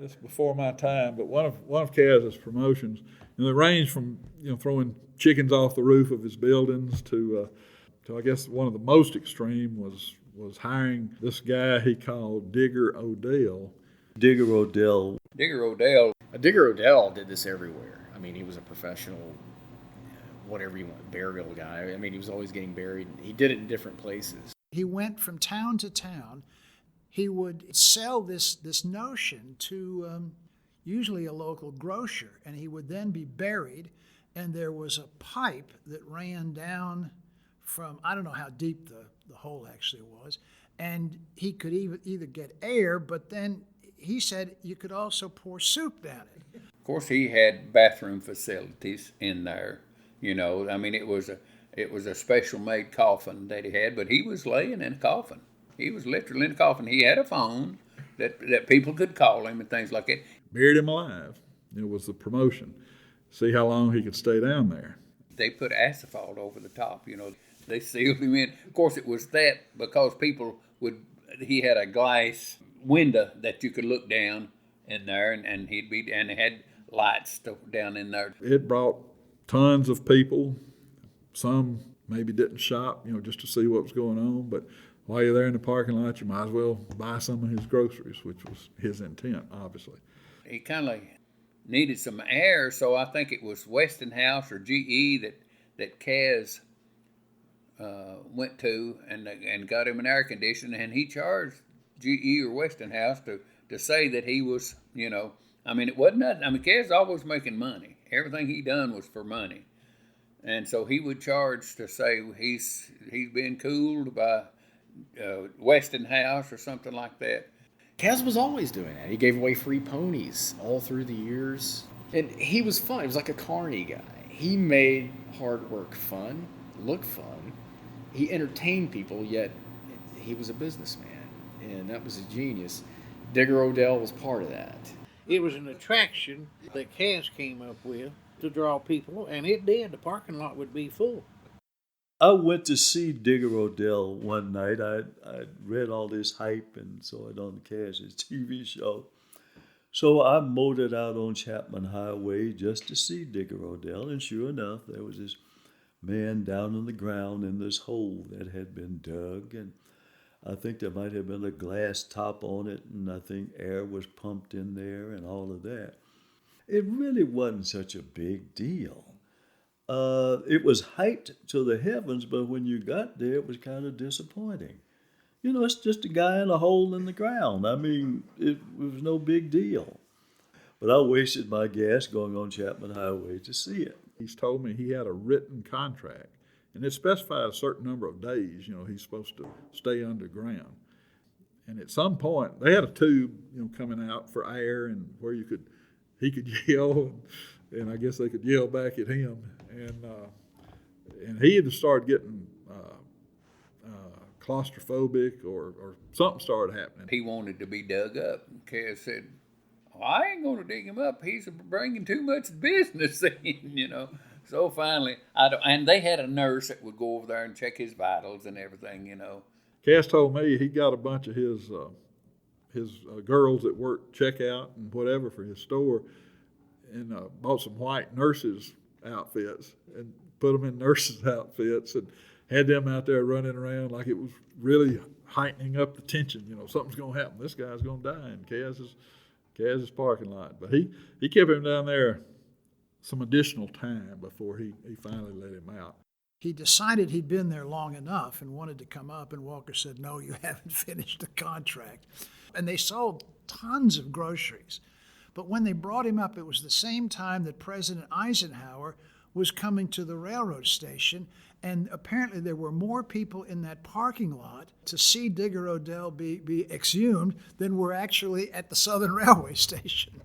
it's before my time, but one of Kaz's promotions, and they ranged from throwing chickens off the roof of his buildings to I guess one of the most extreme was hiring this guy he called Digger Odell. Digger Odell. Digger Odell did this everywhere. I mean, he was a professional, whatever you want, burial guy. I mean, he was always getting buried. He did it in different places. He went from town to town. He would sell this notion to usually a local grocer, and he would then be buried, and there was a pipe that ran down from, I don't know how deep the hole actually was, and he could either get air, but then he said you could also pour soup down it. Of course, he had bathroom facilities in there. I mean, it was a special made coffin that he had, but he was laying in a coffin. He was literally in a coffin. He had a phone that people could call him and things like that. Buried him alive. It was the promotion. See how long he could stay down there. They put asphalt over the top. They sealed him in. Of course, it was that because he had a glass window that you could look down in there, and it had lights down in there. It brought tons of people. Some maybe didn't shop, just to see what was going on, but while you're there in the parking lot, you might as well buy some of his groceries, which was his intent, obviously. He kind of needed some air, so I think it was Westinghouse or GE that Kaz went to and got him an air conditioner, and he charged GE or Westinghouse to say that he was, I mean, it wasn't nothing. I mean, Kaz always making money. Everything he done was for money. And so he would charge to say he's been cooled by Westinghouse or something like that. Kaz was always doing that. He gave away free ponies all through the years. And he was fun. He was like a carny guy. He made hard work fun, look fun. He entertained people, yet he was a businessman. And that was a genius. Digger Odell was part of that. It was an attraction that Kaz came up with to draw people, and it did. The parking lot would be full. I went to see Digger Odell one night. I read all this hype and saw it on Kaz's TV show. So I motored out on Chapman Highway just to see Digger Odell, and sure enough, there was this man down on the ground in this hole that had been dug, and I think there might have been a glass top on it, and I think air was pumped in there and all of that. It really wasn't such a big deal. It was hyped to the heavens, but when you got there, it was kind of disappointing. It's just a guy in a hole in the ground. I mean, it was no big deal. But I wasted my gas going on Chapman Highway to see it. He's told me he had a written contract, and it specified a certain number of days, he's supposed to stay underground. And at some point, they had a tube, coming out for air and where he could yell, and I guess they could yell back at him. And he had started getting claustrophobic or something started happening. He wanted to be dug up. And Kaz said, I ain't going to dig him up. He's bringing too much business in, So finally, and they had a nurse that would go over there and check his vitals and everything, Kaz told me he got a bunch of his girls that worked checkout and whatever for his store, and bought some white nurses' outfits and put them in nurses' outfits and had them out there running around like it was really heightening up the tension. Something's going to happen. This guy's going to die in Kaz's parking lot. But he kept him down there some additional time before he finally let him out. He decided he'd been there long enough and wanted to come up, and Walker said, no, you haven't finished the contract. And they sold tons of groceries. But when they brought him up, it was the same time that President Eisenhower was coming to the railroad station, and apparently there were more people in that parking lot to see Digger Odell be exhumed than were actually at the Southern Railway Station.